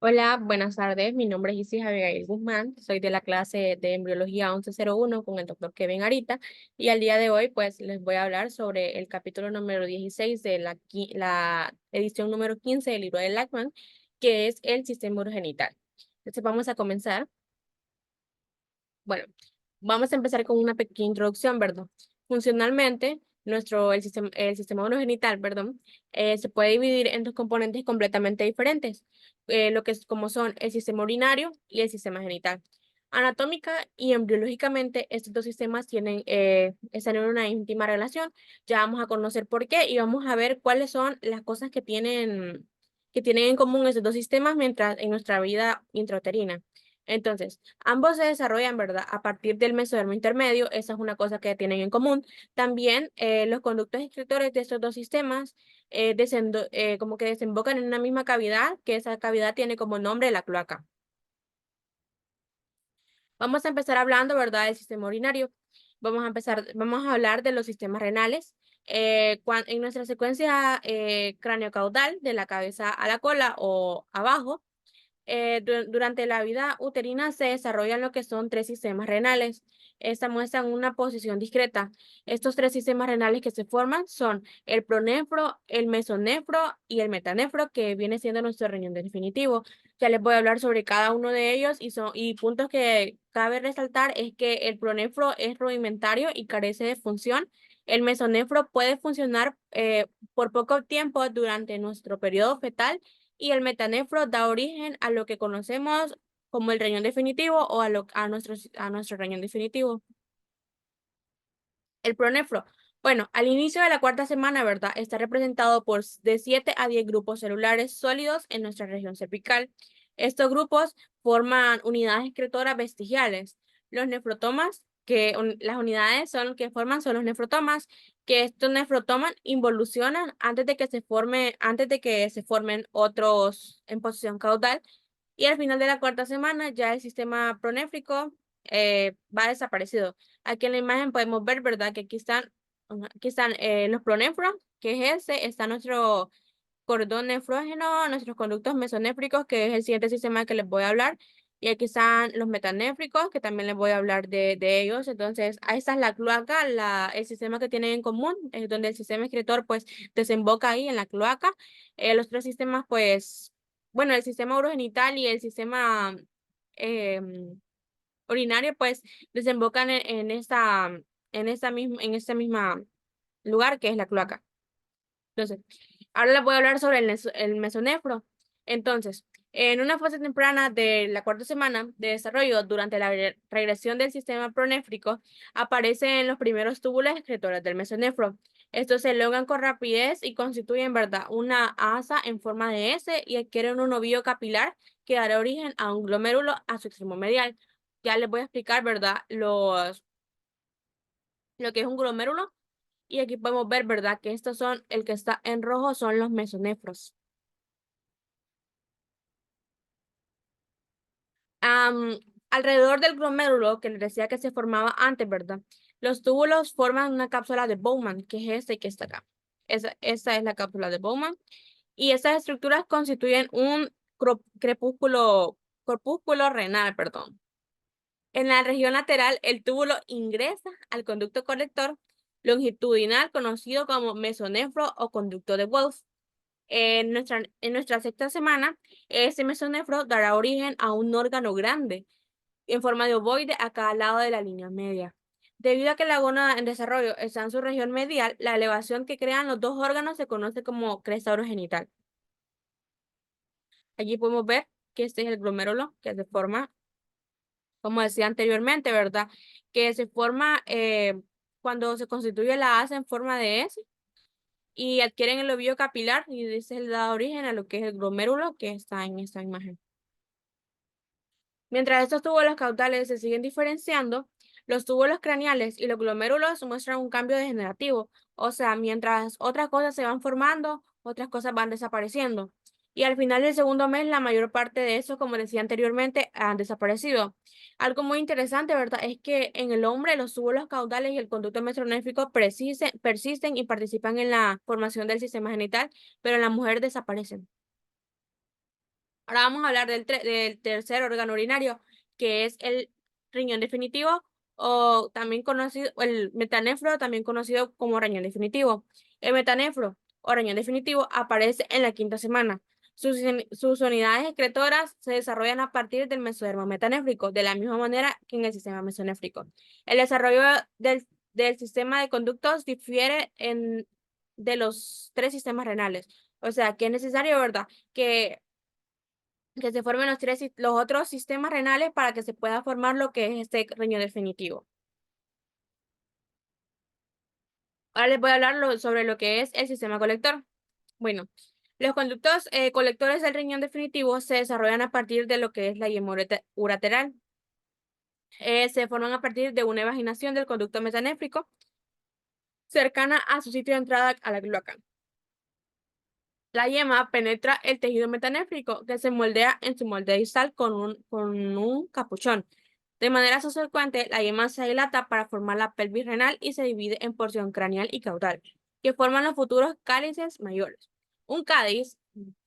Hola, buenas tardes. Mi nombre es Isis Abigail Guzmán. Soy de la clase de Embriología 1101 con el doctor Kevin Arita. Y al día de hoy, pues, les voy a hablar sobre el capítulo número 16 de la edición número 15 del libro de Lachman, que es el sistema urogenital. Entonces, vamos a comenzar. Bueno, vamos a empezar con una pequeña introducción, ¿verdad? Funcionalmente, el sistema urogenital, perdón, se puede dividir en dos componentes completamente diferentes, lo que es como son el sistema urinario y el sistema genital. Anatómica y embriológicamente, estos dos sistemas están en una íntima relación. Ya vamos a conocer por qué y vamos a ver cuáles son las cosas que tienen en común estos dos sistemas mientras en nuestra vida intrauterina. Entonces, ambos se desarrollan, ¿verdad? A partir del mesodermo intermedio, esa es una cosa que tienen en común. También los conductos excretores de estos dos sistemas como que desembocan en una misma cavidad, que esa cavidad tiene como nombre la cloaca. Vamos a empezar hablando, ¿verdad?, del sistema urinario. Vamos a hablar de los sistemas renales. En nuestra secuencia cráneo-caudal, de la cabeza a la cola o abajo, durante la vida uterina se desarrollan lo que son tres sistemas renales. Esta muestran una posición discreta. Estos tres sistemas renales que se forman son el pronefro, el mesonefro y el metanefro, que viene siendo nuestro riñón definitivo. Ya les voy a hablar sobre cada uno de ellos y puntos que cabe resaltar es que el pronefro es rudimentario y carece de función. El mesonefro puede funcionar por poco tiempo durante nuestro periodo fetal y el metanefro da origen a lo que conocemos como el riñón definitivo o a nuestro riñón definitivo. El pronefro. Bueno, al inicio de la cuarta semana, ¿verdad? Está representado por de 7 a 10 grupos celulares sólidos en nuestra región cervical. Estos grupos forman unidades excretoras vestigiales. Los nefrotomas, las unidades que forman son los nefrotomas, que estos nefrotomas involucionan antes de que se formen otros en posición caudal. Y al final de la cuarta semana ya el sistema pronéfrico va desaparecido. Aquí en la imagen podemos ver, ¿verdad? Que aquí están los pronéfros, que es ese, está nuestro cordón nefrógeno, nuestros conductos mesonéfricos, que es el siguiente sistema que les voy a hablar. Y aquí están los metanéfricos, que también les voy a hablar de ellos. Entonces, ahí está la cloaca, el sistema que tienen en común, es donde el sistema excretor, pues, desemboca ahí en la cloaca. Los tres sistemas, pues, bueno, el sistema urogenital y el sistema em, urinario, pues, desembocan en este misma lugar que es la cloaca. Entonces, ahora les voy a hablar sobre el mesonefro. Entonces, en una fase temprana de la cuarta semana de desarrollo, durante la regresión del sistema pronéfrico, aparecen los primeros túbulos excretores del mesonefro. Estos se elongan con rapidez y constituyen, ¿verdad?, una asa en forma de S y adquieren un ovillo capilar que dará origen a un glomérulo a su extremo medial. Ya les voy a explicar, ¿verdad?, lo que es un glomérulo. Y aquí podemos ver, ¿verdad?, que el que está en rojo son los mesonefros. Am, Alrededor del glomérulo, que les decía que se formaba antes, ¿verdad? Los túbulos forman una cápsula de Bowman, que es este que está acá. Esa es la cápsula de Bowman. Y estas estructuras constituyen un corpúsculo renal, perdón. En la región lateral, el túbulo ingresa al conducto colector longitudinal conocido como mesonefro o conducto de Wolff. En nuestra sexta semana, ese mesonefro dará origen a un órgano grande en forma de ovoide a cada lado de la línea media. Debido a que la gónada en desarrollo está en su región medial, la elevación que crean los dos órganos se conoce como cresta urogenital. Allí podemos ver que este es el glomérulo que se forma, como decía anteriormente, ¿verdad? Que se forma cuando se constituye la asa en forma de S y adquieren el ovillo capilar y ese da origen a lo que es el glomérulo que está en esta imagen. Mientras estos túbulos caudales se siguen diferenciando, los túbulos craneales y los glomérulos muestran un cambio degenerativo, o sea, mientras otras cosas se van formando, otras cosas van desapareciendo. Y al final del segundo mes, la mayor parte de eso, como decía anteriormente, han desaparecido. Algo muy interesante, ¿verdad? Es que en el hombre los túbulos caudales y el conducto mesonéfico persisten y participan en la formación del sistema genital, pero en la mujer desaparecen. Ahora vamos a hablar del tercer órgano urinario, que es el riñón definitivo, o también conocido, el metanéfro, también conocido como riñón definitivo. El metanéfro o riñón definitivo aparece en la quinta semana. Sus unidades excretoras se desarrollan a partir del mesodermo metanéfrico, de la misma manera que en el sistema mesonéfrico. El desarrollo del sistema de conductos difiere de los tres sistemas renales. O sea, que es necesario, ¿verdad? Que se formen los otros sistemas renales para que se pueda formar lo que es este riñón definitivo. Ahora les voy a hablar sobre lo que es el sistema colector. Bueno, los conductos colectores del riñón definitivo se desarrollan a partir de lo que es la yema urateral. Se forman a partir de una evaginación del conducto metanéfrico cercana a su sitio de entrada a la cloaca. La yema penetra el tejido metanéfrico que se moldea en su molde distal con un capuchón. De manera subsecuente, la yema se dilata para formar la pelvis renal y se divide en porción craneal y caudal, que forman los futuros cálices mayores. Un cáliz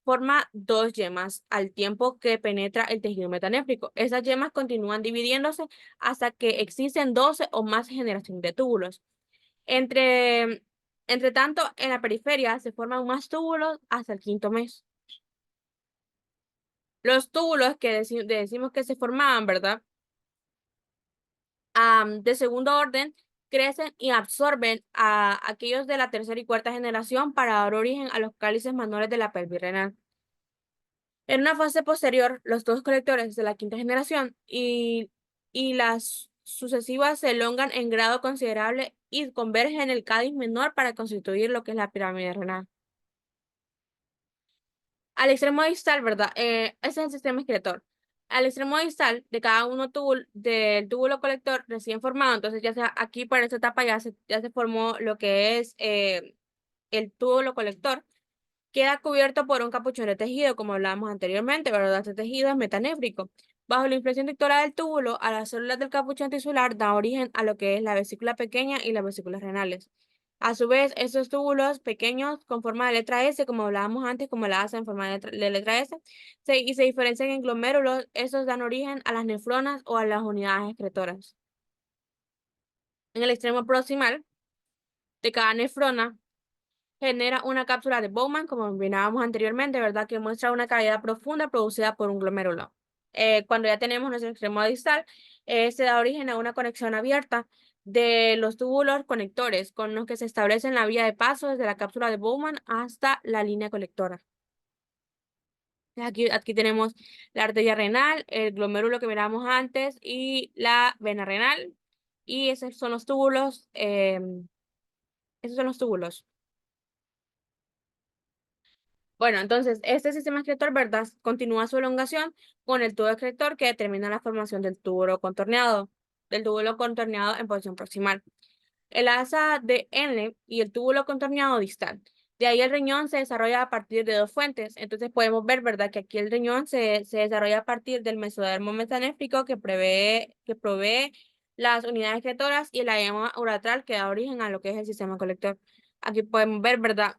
forma dos yemas al tiempo que penetra el tejido metanéfrico. Esas yemas continúan dividiéndose hasta que existen 12 o más generaciones de túbulos. Entre, entre tanto, en la periferia se forman más túbulos hasta el quinto mes. Los túbulos que decimos que se formaban, ¿verdad? De segundo orden crecen y absorben a aquellos de la tercera y cuarta generación para dar origen a los cálices menores de la pelvis renal. En una fase posterior, los dos colectores de la quinta generación y las sucesivas se elongan en grado considerable y convergen en el cáliz menor para constituir lo que es la pirámide renal. Al extremo distal, ¿verdad? Ese es el sistema excretor. Al extremo distal de cada uno del túbulo colector recién formado, entonces ya sea aquí para esta etapa ya se formó lo que es el túbulo colector, queda cubierto por un capuchón de tejido, como hablábamos anteriormente, ¿verdad? Este tejido es metanéfrico. Bajo la inflexión dictora del túbulo, a las células del capuchón tisular da origen a lo que es la vesícula pequeña y las vesículas renales. A su vez, esos túbulos pequeños con forma de letra S, como hablábamos antes, como la asa en forma de letra S, y se diferencian en glomérulos, esos dan origen a las nefronas o a las unidades excretoras. En el extremo proximal de cada nefrona genera una cápsula de Bowman, como mirábamos anteriormente, ¿verdad? Que muestra una cavidad profunda producida por un glomérulo. Cuando ya tenemos nuestro extremo distal, se da origen a una conexión abierta de los túbulos conectores, con los que se establece la vía de paso desde la cápsula de Bowman hasta la línea colectora. Aquí tenemos la arteria renal, el glomérulo que mirábamos antes y la vena renal. Y esos son los túbulos. Esos son los túbulos. Bueno, entonces, este sistema excretor, ¿verdad? Continúa su elongación con el tubo excretor que determina la formación del túbulo contorneado en posición proximal. El asa de N y el túbulo contorneado distal. De ahí el riñón se desarrolla a partir de dos fuentes. Entonces podemos ver, ¿verdad? Que aquí el riñón se desarrolla a partir del mesodermo metanéfrico que provee las unidades excretoras y la yema uretral que da origen a lo que es el sistema colector. Aquí podemos ver, ¿verdad?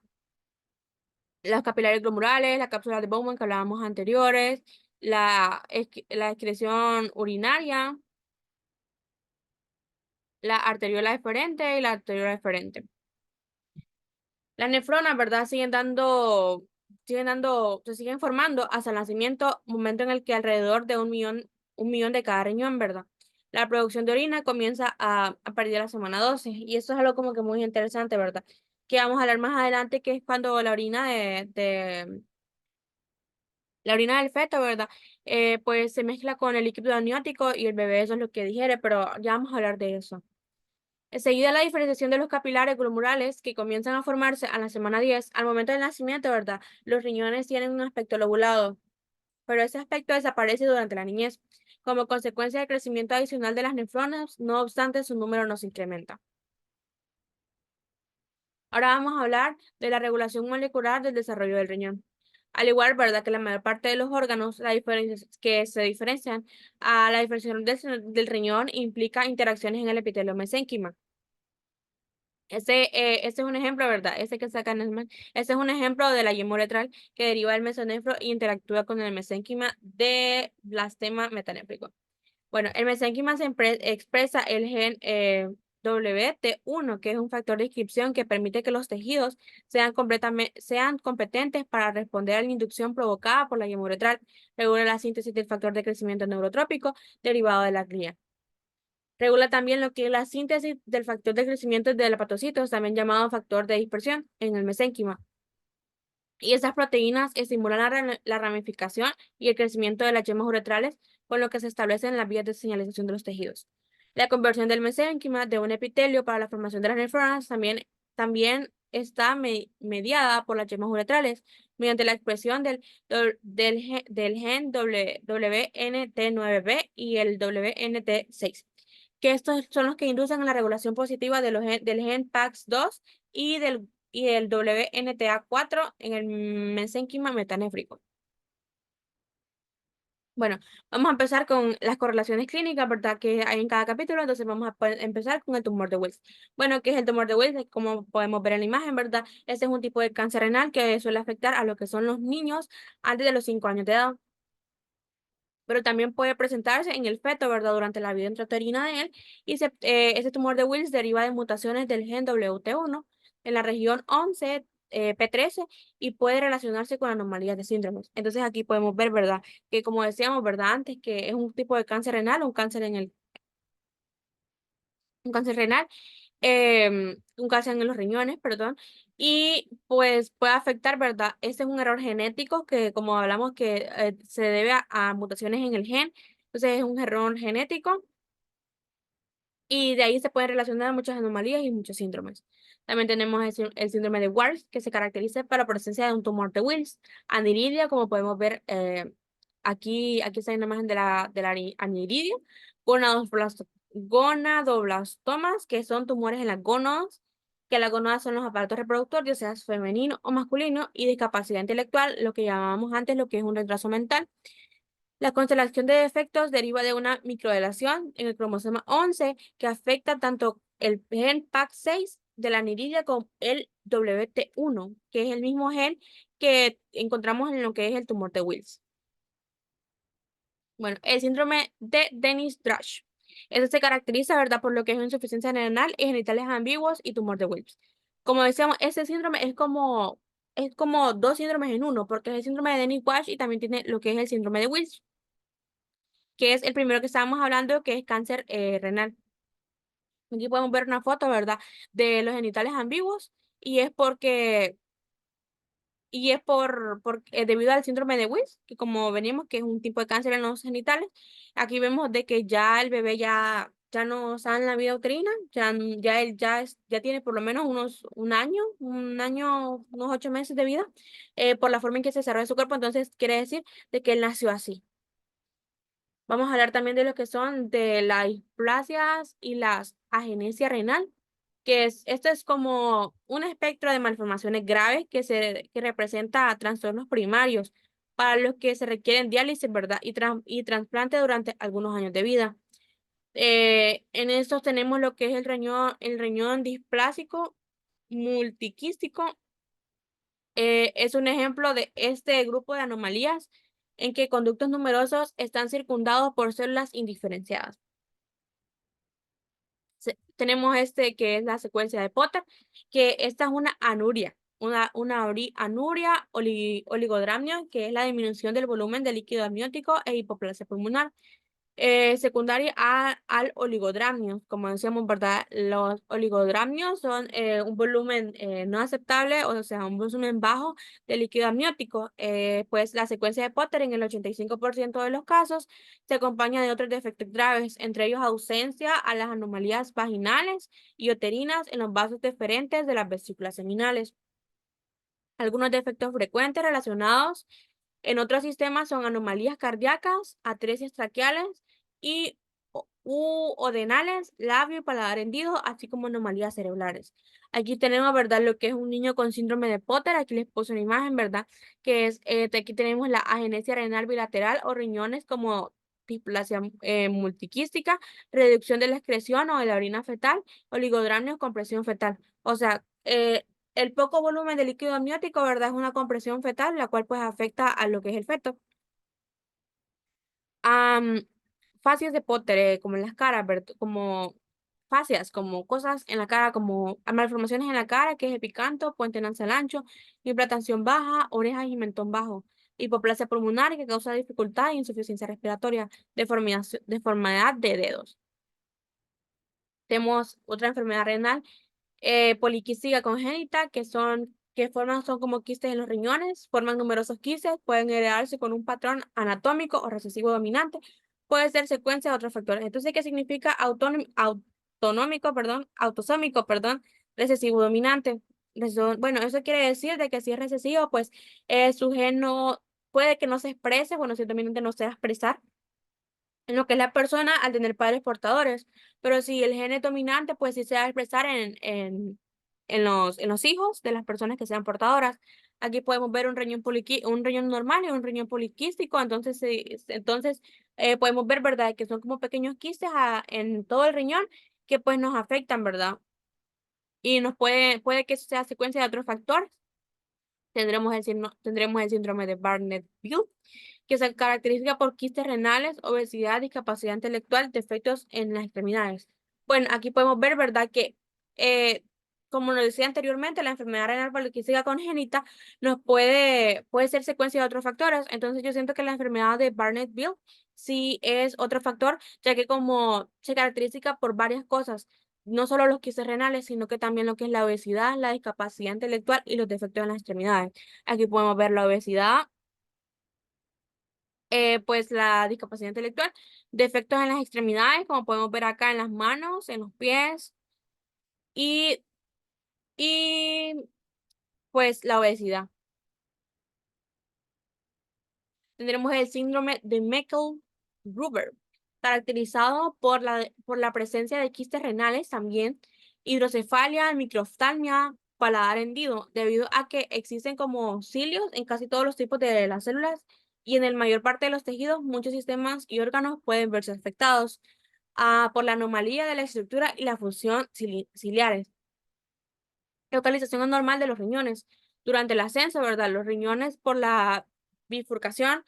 Los capilares glomurales, la cápsula de Bowman que hablábamos anteriores, la excreción urinaria, la arteriola deferente y la arteriola deferente. Las nefronas, ¿verdad? Se siguen formando hasta el nacimiento, momento en el que alrededor de un millón de cada riñón, ¿verdad? La producción de orina comienza a partir de la semana 12 y eso es algo como que muy interesante, ¿verdad? Que vamos a hablar más adelante, que es cuando la orina del feto, ¿verdad? Pues se mezcla con el líquido amniótico y el bebé eso es lo que digiere, pero ya vamos a hablar de eso. Enseguida la diferenciación de los capilares glomurales que comienzan a formarse a la semana 10, al momento del nacimiento, ¿verdad? Los riñones tienen un aspecto lobulado, pero ese aspecto desaparece durante la niñez. Como consecuencia del crecimiento adicional de las nefronas, no obstante, su número no se incrementa. Ahora vamos a hablar de la regulación molecular del desarrollo del riñón. Al igual, ¿verdad? Que la mayor parte de los órganos, la diferencia que se diferencian a la diferenciación del riñón implica interacciones en el epitelio mesénquima. Ese es un ejemplo, ¿verdad? Ese que sacan ese es un ejemplo de la yema uretral que deriva del mesonefro e interactúa con el mesénquima de blastema metanéfrico. Bueno, el mesénquima expresa el gen WT1, que es un factor de inscripción que permite que los tejidos sean competentes para responder a la inducción provocada por la yema uretral. Regula la síntesis del factor de crecimiento neurotrópico derivado de la cría. Regula también lo que es la síntesis del factor de crecimiento de hepatocitos, también llamado factor de dispersión en el mesénquima. Y esas proteínas estimulan la ramificación y el crecimiento de las yemas uretrales, con lo que se establecen las vías de señalización de los tejidos. La conversión del mesénquima de un epitelio para la formación de las nefronas también está mediada por las yemas uretrales mediante la expresión del gen WNT9B y el WNT6, que estos son los que inducen a la regulación positiva del gen PAX2 y el WNTA4 en el mesénquima metanéfrico. Bueno, vamos a empezar con las correlaciones clínicas, ¿verdad? Que hay en cada capítulo, entonces vamos a empezar con el tumor de Wills. Bueno, ¿qué es el tumor de Wills? Como podemos ver en la imagen, ¿verdad? Este es un tipo de cáncer renal que suele afectar a lo que son los niños antes de los 5 años de edad, pero también puede presentarse en el feto, ¿verdad? Durante la vida intrauterina de él. Y ese tumor de Wills deriva de mutaciones del gen WT1 en la región 11, P13, y puede relacionarse con anomalías de síndromes. Entonces aquí podemos ver, ¿verdad? Que como decíamos, ¿verdad? Antes que es un tipo de cáncer renal, un cáncer renal, un cáncer en los riñones, perdón, y pues puede afectar, ¿verdad? Este es un error genético que, como hablamos, que se debe a mutaciones en el gen, entonces es un error genético y de ahí se pueden relacionar muchas anomalías y muchos síndromes. También tenemos el síndrome de Wars, que se caracteriza por la presencia de un tumor de Wills, aniridia, como podemos ver aquí está una imagen de la aniridia, gonadoblastomas, que son tumores en las gónadas, que las gónadas son los aparatos reproductores, ya sea femenino o masculino, y discapacidad intelectual, lo que llamábamos antes lo que es un retraso mental. La constelación de defectos deriva de una microdeleción en el cromosoma 11 que afecta tanto el gen PAX6 de la aniridia como el WT1, que es el mismo gen que encontramos en lo que es el tumor de Wills. Bueno, el síndrome de Dennis-Drash. Este se caracteriza, ¿verdad?, por lo que es insuficiencia renal y genitales ambiguos y tumor de Wills. Como decíamos, este síndrome es como dos síndromes en uno, porque es el síndrome de Dennis-Drash y también tiene lo que es el síndrome de Wills, que es el primero que estábamos hablando, que es cáncer renal. Aquí podemos ver una foto, ¿verdad?, de los genitales ambiguos y es debido al síndrome de Wills, que como venimos, que es un tipo de cáncer en los genitales. Aquí vemos de que ya el bebé ya no está en la vida uterina, ya tiene por lo menos un año, unos 8 meses de vida, por la forma en que se desarrolla su cuerpo, entonces quiere decir de que él nació así. Vamos a hablar también de lo que son de las displasias y las agenesia renal, esto es como un espectro de malformaciones graves que representa trastornos primarios para los que se requieren diálisis, ¿verdad? Y trasplante durante algunos años de vida. En estos tenemos lo que es el riñón displásico multiquístico. Es un ejemplo de este grupo de anomalías en que conductos numerosos están circundados por células indiferenciadas. Tenemos que es la secuencia de Potter, que esta es una anuria, anuria oligodramnia, que es la disminución del volumen de líquido amniótico e hipoplasia pulmonar. Secundaria al oligodramio. Como decíamos, ¿verdad? Los oligodramios son un volumen no aceptable, o sea, un volumen bajo de líquido amniótico. Pues la secuencia de Potter en el 85% de los casos se acompaña de otros defectos graves, entre ellos ausencia a las anomalías vaginales y uterinas en los vasos deferentes de las vesículas seminales. Algunos defectos frecuentes relacionados en otros sistemas son anomalías cardíacas, atresias traqueales y odenales, labio y paladar hendido, así como anomalías cerebrales. Aquí tenemos, ¿verdad?, lo que es un niño con síndrome de Potter. Aquí les puse una imagen, ¿verdad? Que es, aquí tenemos la agenesia renal bilateral o riñones como displasia multiquística, reducción de la excreción o de la orina fetal, oligodramia o compresión fetal. O sea, el poco volumen de líquido amniótico, ¿verdad? Es una compresión fetal, la cual pues afecta a lo que es el feto. Am, Fascias de Potter, como en las caras, como fascias, como cosas en la cara, como malformaciones en la cara, que es epicanto, puente nasal ancho, implantación baja, orejas y mentón bajo, hipoplasia pulmonar que causa dificultad e insuficiencia respiratoria, deformidad de dedos. Tenemos otra enfermedad renal poliquística congénita, son como quistes en los riñones, forman numerosos quistes, pueden heredarse con un patrón anatómico o recesivo dominante, puede ser secuencia de otros factores. Entonces, ¿qué significa autosómico, perdón, recesivo dominante? Bueno, eso quiere decir de que si es recesivo, pues su gen no, puede que no se exprese, bueno, si dominante no se va a expresar en lo que es la persona al tener padres portadores. Pero si el gen es dominante, pues sí se va a expresar en los hijos de las personas que sean portadoras. Aquí podemos ver un riñón normal y un riñón poliquístico. Entonces, podemos ver, ¿verdad?, que son como pequeños quistes en todo el riñón que pues nos afectan, ¿verdad? Y puede que eso sea secuencia de otros factores. Tendremos el síndrome de Bardet-Biedl, que se caracteriza por quistes renales, obesidad, discapacidad intelectual, defectos en las extremidades. Bueno, aquí podemos ver, ¿verdad?, que, eh, como nos decía anteriormente, la enfermedad renal poliquística congénita puede ser secuencia de otros factores. Entonces, yo siento que la enfermedad de Bardet-Biedl sí es otro factor, ya que como se caracteriza por varias cosas, no solo los quistes renales, sino que también lo que es la obesidad, la discapacidad intelectual y los defectos en las extremidades. Aquí podemos ver la obesidad, pues la discapacidad intelectual, defectos en las extremidades, como podemos ver acá en las manos, en los pies, y, y pues la obesidad. Tendremos el síndrome de Meckel-Gruber, caracterizado por la presencia de quistes renales también, hidrocefalia, microftalmia, paladar hendido, debido a que existen como cilios en casi todos los tipos de las células y en la mayor parte de los tejidos, muchos sistemas y órganos pueden verse afectados por la anomalía de la estructura y la función ciliares. Localización anormal de los riñones. Durante el ascenso, ¿verdad? Los riñones por la bifurcación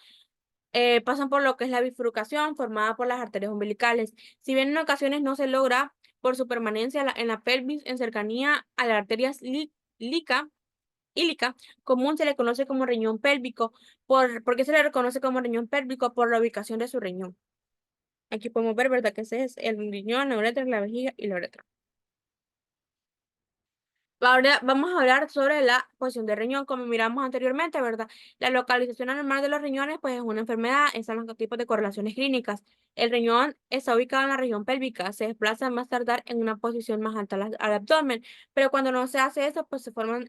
pasan por lo que es la bifurcación formada por las arterias umbilicales. Si bien en ocasiones no se logra por su permanencia en la pelvis en cercanía a la arteria ílica común, se le conoce como riñón pélvico. ¿Por qué se le reconoce como riñón pélvico? Por la ubicación de su riñón. Aquí podemos ver, ¿verdad?, que ese es el riñón, la uretra, la vejiga y la uretra. Ahora vamos a hablar sobre la posición del riñón, como miramos anteriormente, ¿verdad? La localización anormal de los riñones, pues es una enfermedad, están los dos tipos de correlaciones clínicas. El riñón está ubicado en la región pélvica, se desplaza más tardar en una posición más alta al abdomen, pero cuando no se hace eso, pues se forman,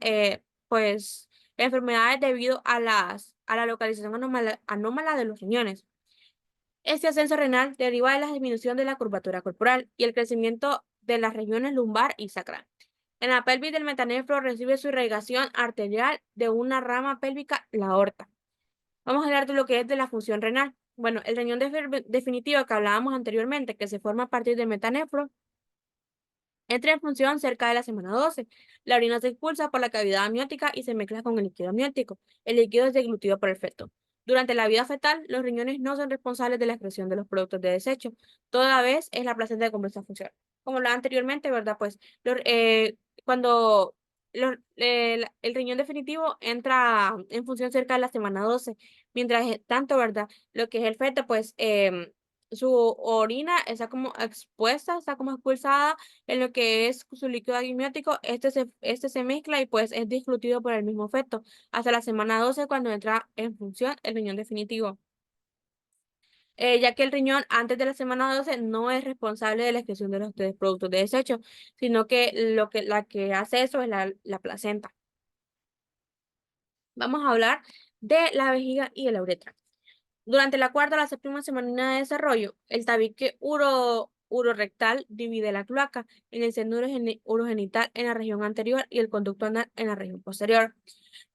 pues, enfermedades debido a la localización anómala de los riñones. Este ascenso renal deriva de la disminución de la curvatura corporal y el crecimiento de las regiones lumbar y sacral. En la pelvis del metanefro recibe su irrigación arterial de una rama pélvica, la aorta. Vamos a hablar de lo que es de la función renal. Bueno, el riñón definitivo que hablábamos anteriormente, que se forma a partir del metanefro, entra en función cerca de la semana 12. La orina se expulsa por la cavidad amniótica y se mezcla con el líquido amniótico. El líquido es deglutido por el feto. Durante la vida fetal, los riñones no son responsables de la excreción de los productos de desecho. Toda vez es la placenta que cumple esta función. Como lo anteriormente, ¿verdad? Pues cuando el riñón definitivo entra en función cerca de la semana 12, mientras tanto, ¿verdad? Lo que es el feto, pues su orina está como expuesta, está como expulsada en lo que es su líquido amniótico. Este se mezcla y pues es discutido por el mismo feto hasta la semana 12 cuando entra en función el riñón definitivo. Ya que el riñón antes de la semana 12 no es responsable de la excreción de los productos de desecho, sino que la que hace eso es la placenta. Vamos a hablar de la vejiga y de la uretra. Durante la cuarta o la séptima semana de desarrollo, el tabique urorectal divide la cloaca en el seno urogenital en la región anterior y el conducto anal en la región posterior.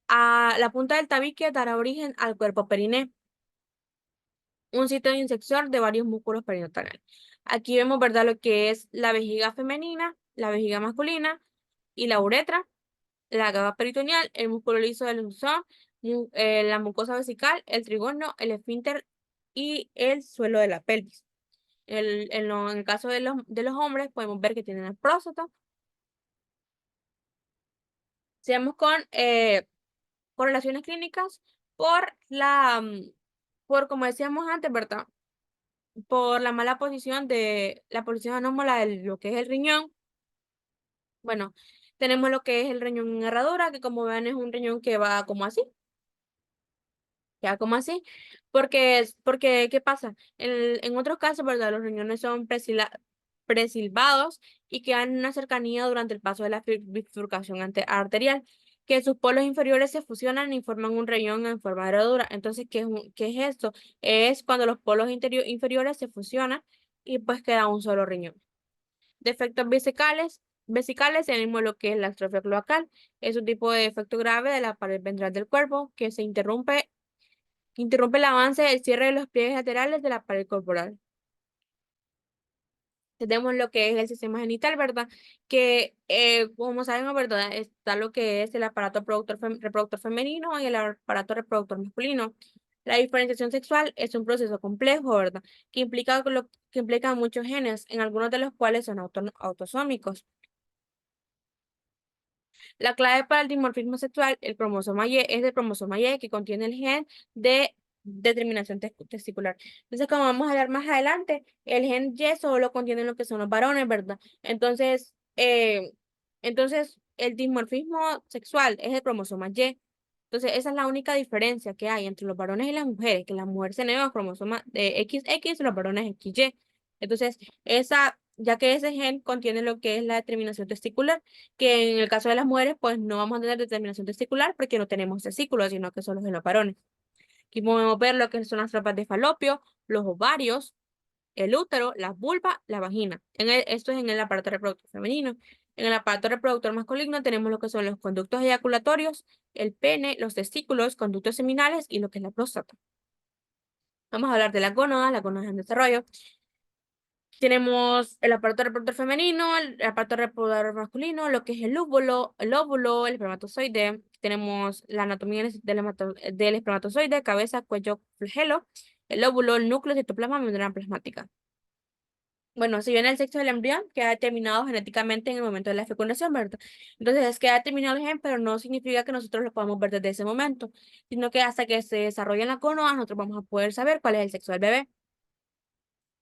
La punta del tabique dará origen al cuerpo periné. un sitio de inyección de varios músculos perinatales. Aquí vemos, ¿verdad?, lo que es la vejiga femenina, la vejiga masculina y la uretra, la cava peritoneal, el músculo liso del pezón, la mucosa vesical, el trigonio, el esfínter y el suelo de la pelvis. En el caso de los hombres, podemos ver que tienen el próstata. Sigamos con correlaciones clínicas por por como decíamos antes, ¿verdad? Por la mala posición de la posición anómala de lo que es el riñón. Bueno, tenemos lo que es el riñón en herradura, que como ven es un riñón que va como así. Ya, como así? Porque, ¿qué pasa? En otros casos, ¿verdad? Los riñones son presilvados y quedan en una cercanía durante el paso de la bifurcación arterial, que sus polos inferiores se fusionan y forman un riñón en forma de herradura. Entonces, ¿qué es esto? Es cuando los polos inferiores se fusionan y pues queda un solo riñón. Defectos vesicales, tenemos lo que es la atrofia cloacal. Es un tipo de defecto grave de la pared ventral del cuerpo que se interrumpe el avance del cierre de los pliegues laterales de la pared corporal. Tenemos lo que es el sistema genital, ¿verdad? Que, como sabemos, ¿verdad? Está lo que es el aparato reproductor femenino y el aparato reproductor masculino. La diferenciación sexual es un proceso complejo, ¿verdad? Que implica muchos genes, en algunos de los cuales son autosómicos. La clave para el dimorfismo sexual, el cromosoma Y, es el cromosoma Y que contiene el gen de determinación testicular. Entonces, como vamos a hablar más adelante, el gen Y solo contiene lo que son los varones, ¿verdad? Entonces, el dimorfismo sexual es el cromosoma Y. Entonces, esa es la única diferencia que hay entre los varones y las mujeres, que las mujeres tienen los cromosomas de XX y los varones XY. Entonces, ya que ese gen contiene lo que es la determinación testicular, que en el caso de las mujeres, pues no vamos a tener determinación testicular porque no tenemos testículos, sino que solo en los varones. Aquí podemos ver lo que son las trompas de falopio, los ovarios, el útero, la vulva, la vagina. Esto es en el aparato reproductor femenino. En el aparato reproductor masculino tenemos lo que son los conductos eyaculatorios, el pene, los testículos, conductos seminales y lo que es la próstata. Vamos a hablar de las gónadas en desarrollo. Tenemos el aparato reproductor femenino, el aparato reproductor masculino, lo que es el óvulo, el espermatozoide. Tenemos la anatomía del espermatozoide, cabeza, cuello, flagelo, el óvulo, el núcleo, citoplasma, membrana plasmática. Bueno, si bien el sexo del embrión queda determinado genéticamente en el momento de la fecundación, ¿verdad? Entonces, queda determinado el gen, pero no significa que nosotros lo podamos ver desde ese momento, sino que hasta que se desarrollen las gónadas, nosotros vamos a poder saber cuál es el sexo del bebé.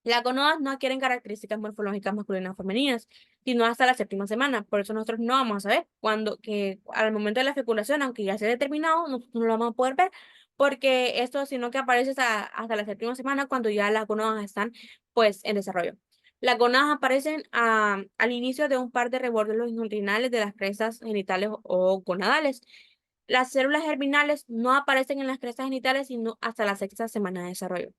Las gonadas no adquieren características morfológicas masculinas o femeninas, sino hasta la séptima semana. Por eso nosotros no vamos a saber que al momento de la fecundación, aunque ya se ha determinado, nosotros no lo vamos a poder ver, porque esto, sino que aparece hasta la séptima semana cuando ya las gonadas están, pues, en desarrollo. Las gonadas aparecen al inicio de un par de rebordes longitudinales de las crestas genitales o gonadales. Las células germinales no aparecen en las crestas genitales, sino hasta la sexta semana de desarrollo.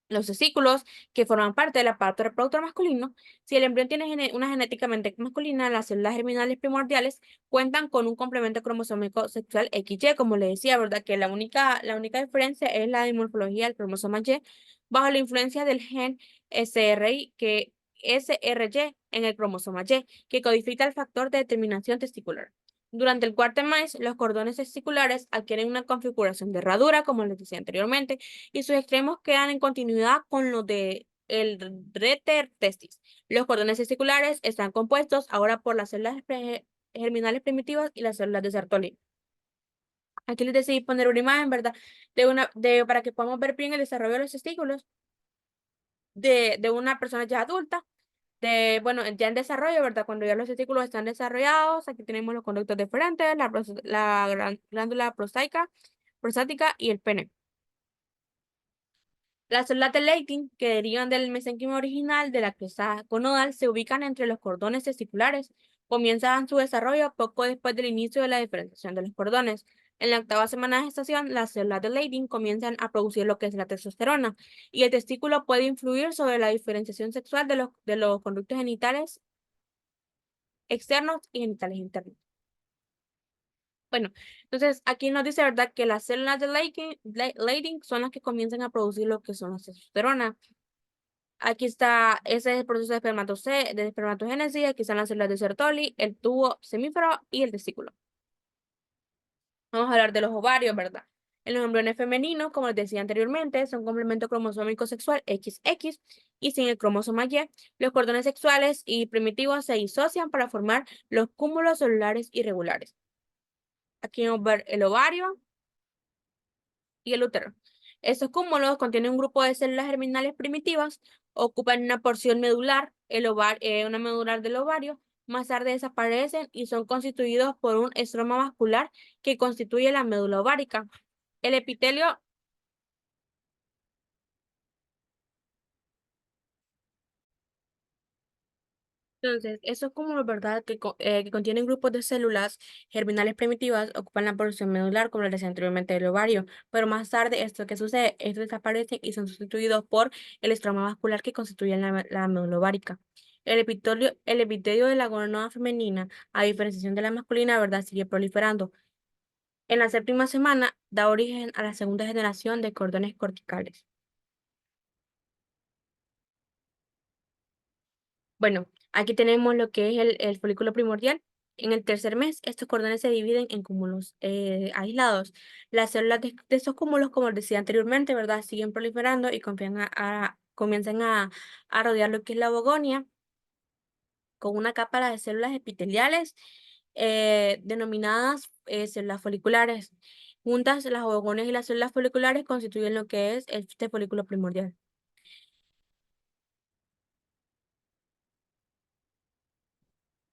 Los testículos, que forman parte del aparato reproductor masculino, si el embrión tiene una genéticamente masculina, las células germinales primordiales cuentan con un complemento cromosómico sexual XY, como le decía, ¿verdad? Que la única diferencia es la dimorfología del cromosoma Y bajo la influencia del gen SRY en el cromosoma Y, que codifica el factor de determinación testicular. Durante el cuarto mes, los cordones testiculares adquieren una configuración de herradura, como les decía anteriormente, y sus extremos quedan en continuidad con los de el réter testis. Los cordones testiculares están compuestos ahora por las células germinales primitivas y las células de Sertoli. Aquí les decidí poner una imagen, ¿verdad? Para que podamos ver bien el desarrollo de los testículos de una persona ya adulta. Bueno, ya en desarrollo, ¿verdad? Cuando ya los testículos están desarrollados, aquí tenemos los conductos deferentes, la glándula prostática y el pene. Las células de Leydig, que derivan del mesénquimo original de la cresta conodal, se ubican entre los cordones testiculares. Comienzan su desarrollo poco después del inicio de la diferenciación de los cordones. En la octava semana de gestación, las células de Leydig comienzan a producir lo que es la testosterona, y el testículo puede influir sobre la diferenciación sexual de los conductos genitales externos y genitales internos. Bueno, entonces aquí nos dice, ¿verdad?, que las células de Leydig son las que comienzan a producir lo que son las testosterona. Aquí está, ese es el proceso de de espermatogénesis, aquí están las células de Sertoli, el tubo semífero y el testículo. Vamos a hablar de los ovarios, ¿verdad? En los embriones femeninos, como les decía anteriormente, son complemento cromosómico sexual XX y sin el cromosoma Y, los cordones sexuales y primitivos se disocian para formar los cúmulos celulares irregulares. Aquí vamos a ver el ovario y el útero. Estos cúmulos contienen un grupo de células germinales primitivas, ocupan una porción medular, una medular del ovario, más tarde desaparecen y son constituidos por un estroma vascular que constituye la médula ovárica. El epitelio, entonces, esos cúmulos, ¿verdad?, que contienen grupos de células germinales primitivas, ocupan la porción medular, como les decía anteriormente, del ovario, pero más tarde, ¿esto qué sucede? Estos desaparecen y son sustituidos por el estroma vascular que constituye la médula ovárica. El epitelio de la gonoda femenina, a diferenciación de la masculina, ¿verdad?, sigue proliferando. En la séptima semana, da origen a la segunda generación de cordones corticales. Bueno, aquí tenemos lo que es el folículo primordial. En el tercer mes, estos cordones se dividen en cúmulos aislados. Las células de estos cúmulos, como les decía anteriormente, ¿verdad?, siguen proliferando y comienzan a rodear lo que es la ovogonia con una capa de células epiteliales denominadas células foliculares. Juntas, las ovogonias y las células foliculares constituyen lo que es este folículo primordial.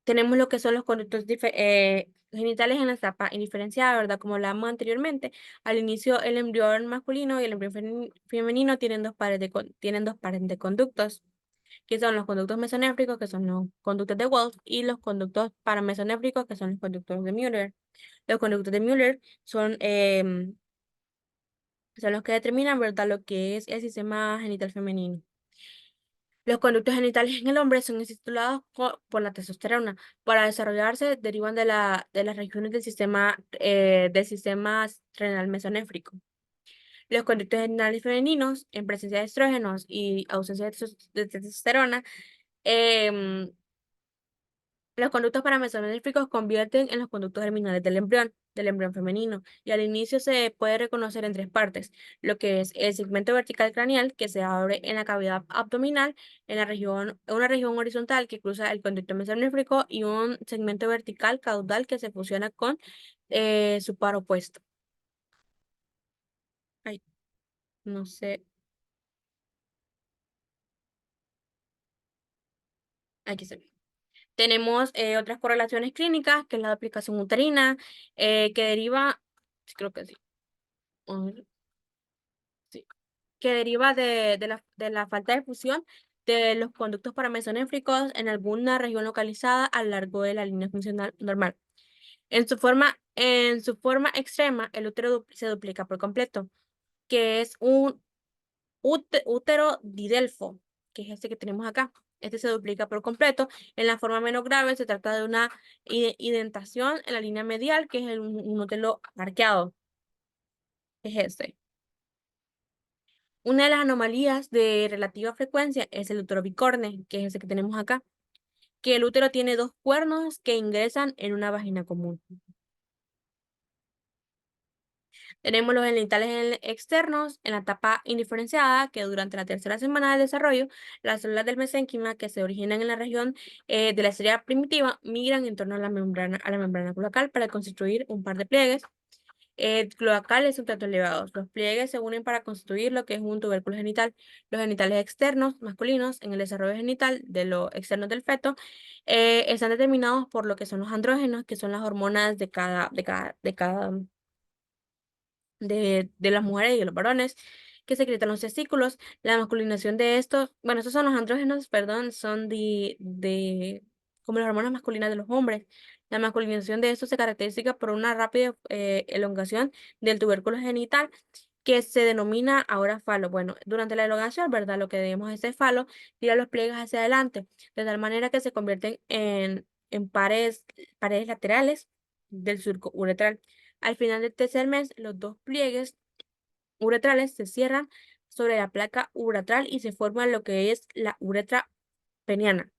Tenemos lo que son los conductos genitales en la etapa indiferenciada, ¿verdad? Como hablamos anteriormente, al inicio el embrión masculino y el embrión femenino tienen dos pares de conductos, que son los conductos mesonéfricos, que son los conductos de Wolff, y los conductos paramesonéfricos, que son los conductos de Müller. Los conductos de Müller son los que determinan, ¿verdad?, lo que es el sistema genital femenino. Los conductos genitales en el hombre son estimulados por la testosterona. Para desarrollarse, derivan de las regiones del sistema renal mesonéfrico. Los conductos genitales femeninos, en presencia de estrógenos y ausencia de testosterona, em, los conductos paramesonéfricos convierten en los conductos germinales del embrión femenino, y al inicio se puede reconocer en tres partes, lo que es el segmento vertical craneal, que se abre en la cavidad abdominal, una región horizontal que cruza el conducto mesonéfrico y un segmento vertical caudal que se fusiona con su par opuesto. Ay, no sé, aquí se ve. Tenemos otras correlaciones clínicas, que es la aplicación uterina, que deriva, sí, creo que sí. Sí, que deriva de la falta de fusión de los conductos paramesonéfricos en alguna región localizada a lo largo de la línea funcional normal. En su forma extrema, el útero se duplica por completo, que es un útero didelfo, que es este que tenemos acá. Este se duplica por completo. En la forma menos grave se trata de una indentación en la línea medial, que es un útero arqueado, es este. Una de las anomalías de relativa frecuencia es el útero bicorne, que es ese que tenemos acá, que el útero tiene dos cuernos que ingresan en una vagina común. Tenemos los genitales externos en la etapa indiferenciada, que durante la tercera semana del desarrollo, las células del mesénquima que se originan en la región de la estrella primitiva migran en torno a la membrana cloacal para constituir un par de pliegues cloacales un tanto elevados. Los pliegues se unen para constituir lo que es un tubérculo genital. Los genitales externos, masculinos, en el desarrollo genital de los externos del feto, están determinados por lo que son los andrógenos, que son las hormonas de las mujeres y de los varones, que secretan los testículos. La masculinización de estos, bueno, estos son los andrógenos, perdón, son como las hormonas masculinas de los hombres. La masculinización de estos se caracteriza por una rápida elongación del tubérculo genital que se denomina ahora falo. Bueno, durante la elongación, ¿verdad? Lo que vemos es ese falo, tira los pliegues hacia adelante, de tal manera que se convierten en pares laterales del surco uretral. Al final del tercer mes, los dos pliegues uretrales se cierran sobre la placa uretral y se forma lo que es la uretra peniana.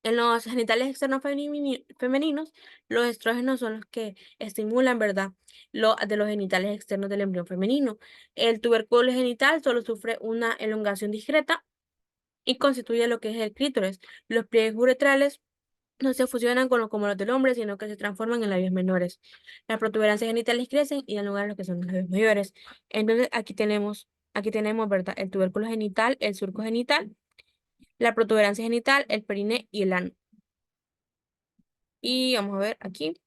En los genitales externos femeninos, los estrógenos son los que estimulan, ¿verdad? Lo de los genitales externos del embrión femenino. El tubérculo genital solo sufre una elongación discreta y constituye lo que es el clítoris. Los pliegues uretrales no se fusionan con como los del hombre, sino que se transforman en labios menores. Las protuberancias genitales crecen y dan lugar a lo que son los labios mayores. Entonces, aquí tenemos, ¿verdad? El tubérculo genital, el surco genital, la protuberancia genital, el perine y el ano. Y vamos a ver aquí.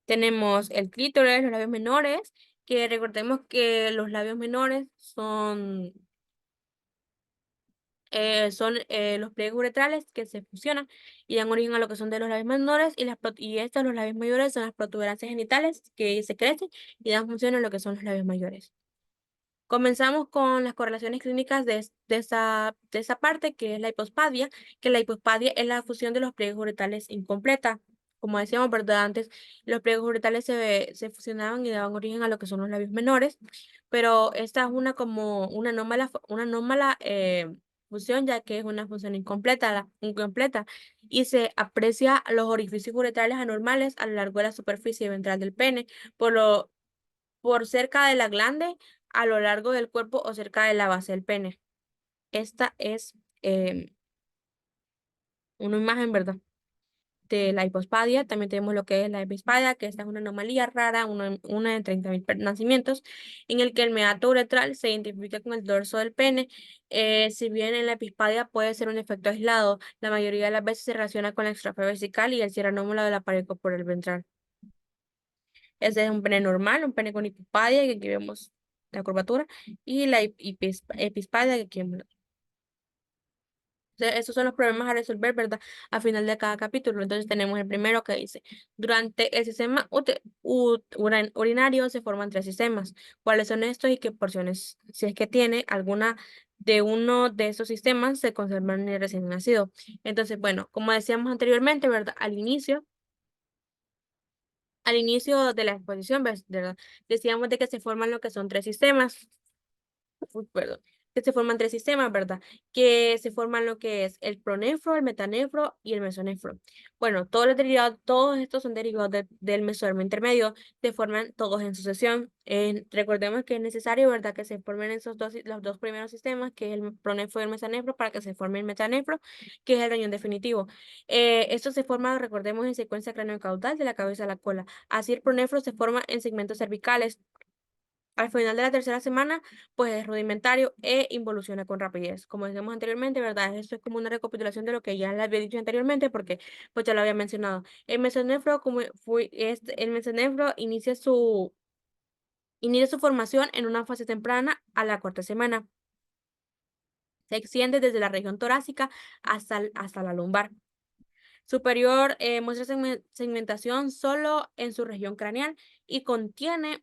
Tenemos el clítoris, los labios menores, que recordemos que los labios menores son los pliegues uretrales que se fusionan y dan origen a lo que son de los labios menores y estos, los labios mayores, son las protuberancias genitales que se crecen y dan función a lo que son los labios mayores. Comenzamos con las correlaciones clínicas de esa parte, que es la hipospadia, que la hipospadia es la fusión de los pliegues uretrales incompleta. Como decíamos, ¿verdad? Antes los pliegues uretrales se fusionaban y daban origen a lo que son los labios menores, pero esta es como una anómala fusión, ya que es una función incompleta, y se aprecia los orificios uretrales anormales a lo largo de la superficie ventral del pene, por cerca de la glande, a lo largo del cuerpo o cerca de la base del pene. Esta es una imagen, ¿verdad? De la hipospadia. También tenemos lo que es la epispadia, que esta es una anomalía rara, una de 30.000 nacimientos, en el que el meato uretral se identifica con el dorso del pene. Si bien en la epispadia puede ser un efecto aislado, la mayoría de las veces se relaciona con la extrafia vesical y el cierre anómalo de la pared corporal ventral. Ese es un pene normal, un pene con hipospadia, que aquí vemos la curvatura, y la epispadia, que aquí vemos. Esos son los problemas a resolver, ¿verdad? A final de cada capítulo. Entonces tenemos el primero que dice, durante el sistema urinario se forman tres sistemas. ¿Cuáles son estos y qué porciones? Si es que tiene alguna de uno de estos sistemas, se conservan en el recién nacido. Entonces, bueno, como decíamos anteriormente, ¿verdad? Al inicio de la exposición, ¿verdad? Decíamos de que se forman lo que son tres sistemas. Uy, perdón, que se forman tres sistemas, ¿verdad? Que se forman lo que es el pronefro, el metanefro y el mesonefro. Bueno, todos estos son derivados del mesodermo intermedio, se forman todos en sucesión. Recordemos que es necesario, ¿verdad?, que se formen los dos primeros sistemas, que es el pronefro y el mesanefro, para que se forme el metanefro, que es el riñón definitivo. Esto se forma, recordemos, en secuencia craneocaudal de la cabeza a la cola. Así el pronefro se forma en segmentos cervicales. Al final de la tercera semana, pues es rudimentario e involuciona con rapidez. Como decíamos anteriormente, ¿verdad? Esto es como una recapitulación de lo que ya les había dicho anteriormente, porque pues ya lo había mencionado. El mesonefro inicia su formación en una fase temprana a la cuarta semana. Se extiende desde la región torácica hasta la lumbar. Superior muestra segmentación solo en su región craneal y contiene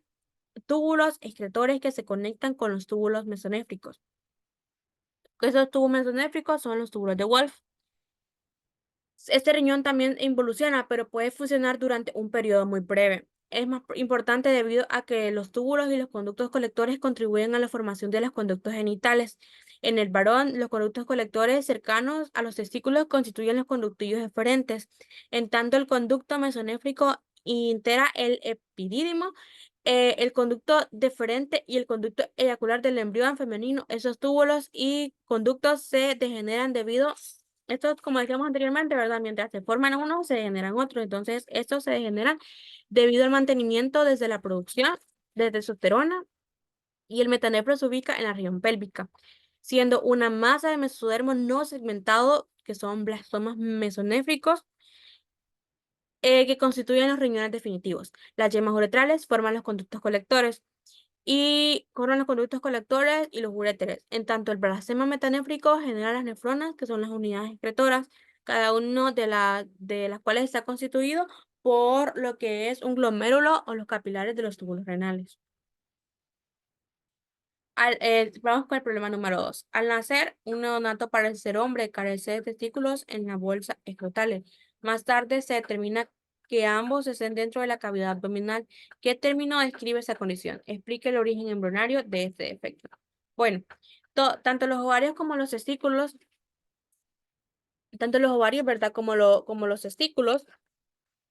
túbulos excretores que se conectan con los túbulos mesonéfricos. Esos túbulos mesonéfricos son los túbulos de Wolff. Este riñón también involuciona, pero puede funcionar durante un periodo muy breve. Es más importante debido a que los túbulos y los conductos colectores contribuyen a la formación de los conductos genitales. En el varón, los conductos colectores cercanos a los testículos constituyen los conductillos eferentes. En tanto, el conducto mesonéfrico integra el epidídimo, el conducto deferente y el conducto eyacular del embrión femenino. Esos túbulos y conductos se degeneran esto, como decíamos anteriormente, ¿verdad? Mientras se forman unos, se generan otros. Entonces, estos se degeneran debido al mantenimiento desde la producción de testosterona, y el metanefro se ubica en la región pélvica, siendo una masa de mesodermo no segmentado, que son blastomas mesonéfricos, que constituyen los riñones definitivos. Las yemas uretrales forman los conductos colectores y corren los conductos colectores y los uréteres. En tanto, el blastema metanéfrico genera las nefronas, que son las unidades excretoras, cada uno de las cuales está constituido por lo que es un glomérulo o los capilares de los túbulos renales. Vamos con el problema número 2. Al nacer, un neonato parece ser hombre, carece de testículos en la bolsa escrotal. Más tarde se determina que ambos estén dentro de la cavidad abdominal. ¿Qué término describe esa condición? Explique el origen embrionario de este defecto. Bueno, tanto los ovarios como los testículos, tanto los ovarios, ¿verdad? Como los testículos,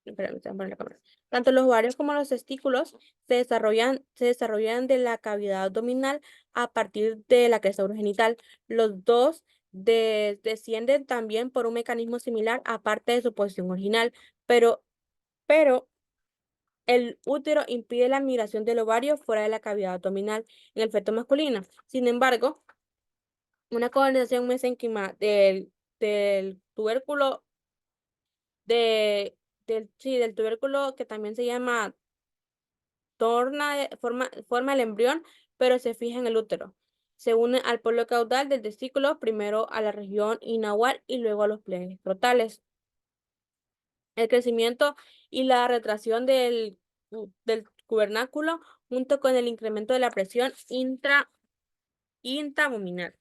espérame, te voy a poner la cámara. Tanto los ovarios como los testículos se desarrollan de la cavidad abdominal a partir de la cresta urogenital. Los dos descienden también por un mecanismo similar aparte de su posición original, pero el útero impide la migración del ovario fuera de la cavidad abdominal en el feto masculino. Sin embargo, una colonización mesénquima del tubérculo del tubérculo que también se llama forma el embrión, pero se fija en el útero. Se une al polo caudal del testículo, primero a la región inagual y luego a los pliegues escrotales. El crecimiento y la retracción del cubernáculo, junto con el incremento de la presión intraabdominal,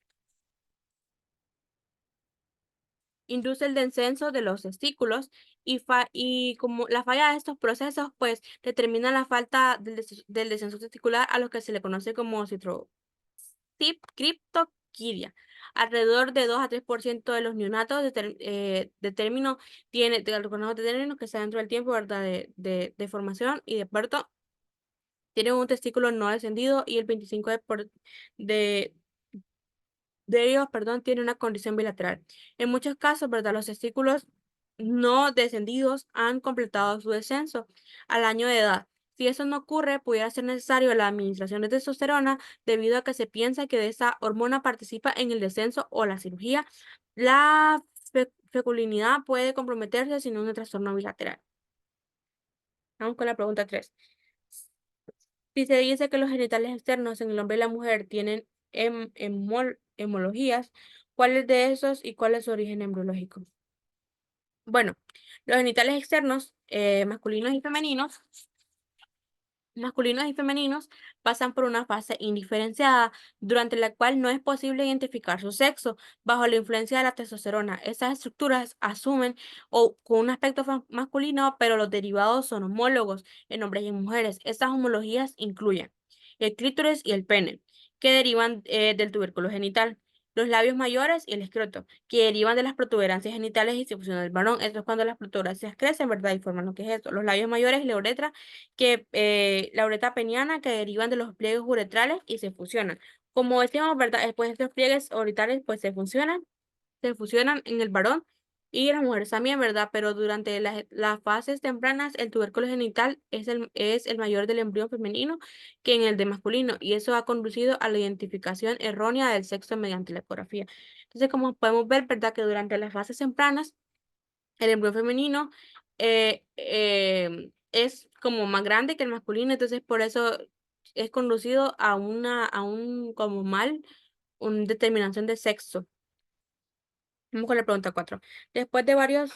induce el descenso de los testículos y como la falla de estos procesos, pues determina la falta del descenso testicular a lo que se le conoce como criptoquidia. Alrededor de 2 a 3% de los neonatos de término de los neonatos de término que está dentro del tiempo, ¿verdad? De formación y de parto, tienen un testículo no descendido y el 25% de, de ellos, perdón, tiene una condición bilateral. En muchos casos, ¿verdad? Los testículos no descendidos han completado su descenso al año de edad. Si eso no ocurre, pudiera ser necesario la administración de testosterona debido a que se piensa que esa hormona participa en el descenso o la cirugía. La fecundidad puede comprometerse sin un trastorno bilateral. Vamos con la pregunta 3. Si se dice que los genitales externos en el hombre y la mujer tienen hemologías, ¿cuáles de esos y cuál es su origen embriológico? Bueno, los genitales externos, masculinos y femeninos pasan por una fase indiferenciada durante la cual no es posible identificar su sexo bajo la influencia de la testosterona. Estas estructuras asumen o con un aspecto masculino, pero los derivados son homólogos en hombres y en mujeres. Estas homologías incluyen el clítoris y el pene, que derivan del tubérculo genital. Los labios mayores y el escroto, que derivan de las protuberancias genitales y se fusionan del varón. Esto es cuando las protuberancias crecen, ¿verdad? Y forman lo que es esto. Los labios mayores y la uretra la uretra peniana que derivan de los pliegues uretrales y se fusionan. Como decíamos, ¿verdad? Después estos pliegues uretrales pues se fusionan en el varón y en las mujeres también, ¿verdad? Pero durante las fases tempranas el tubérculo genital es el mayor del embrión femenino que en el de masculino y eso ha conducido a la identificación errónea del sexo mediante la ecografía. Entonces, como podemos ver, ¿verdad? Que durante las fases tempranas el embrión femenino es como más grande que el masculino, entonces por eso es conducido a un como una determinación de sexo. Vamos con la pregunta 4. Después de varios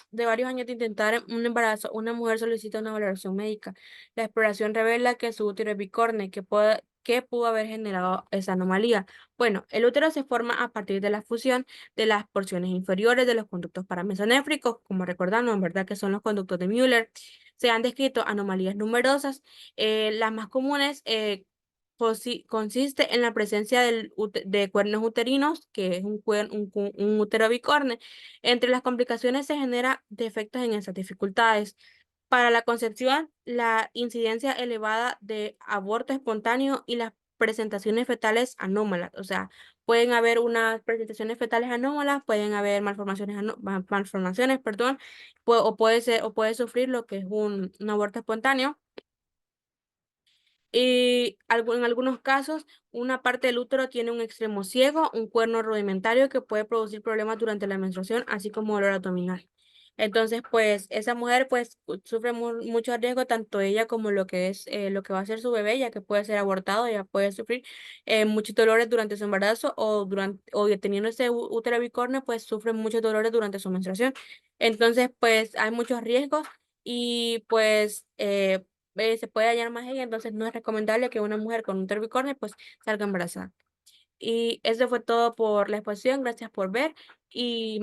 años de intentar un embarazo, una mujer solicita una valoración médica. La exploración revela que su útero es bicorne, que pudo haber generado esa anomalía. Bueno, el útero se forma a partir de la fusión de las porciones inferiores de los conductos paramesonéfricos, como recordamos, en verdad que son los conductos de Müller. Se han descrito anomalías numerosas. Las más comunes consiste en la presencia de cuernos uterinos, que es un útero bicorne. Entre las complicaciones se genera defectos en esas dificultades. Para la concepción, la incidencia elevada de aborto espontáneo y las presentaciones fetales anómalas. O sea, pueden haber unas presentaciones fetales anómalas, pueden haber malformaciones, perdón, o puede sufrir lo que es un aborto espontáneo. Y en algunos casos, una parte del útero tiene un extremo ciego, un cuerno rudimentario que puede producir problemas durante la menstruación, así como dolor abdominal. Entonces, pues, esa mujer, pues, sufre mucho riesgo, tanto ella como lo que va a ser su bebé, ya que puede ser abortado, ya puede sufrir muchos dolores durante su embarazo o teniendo ese útero bicorne, pues, sufre muchos dolores durante su menstruación. Entonces, pues, hay muchos riesgos y, pues, se puede dañar más ella, entonces no es recomendable que una mujer con un cervicorne pues salga embarazada. Y eso fue todo por la exposición, gracias por ver y,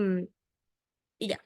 y ya.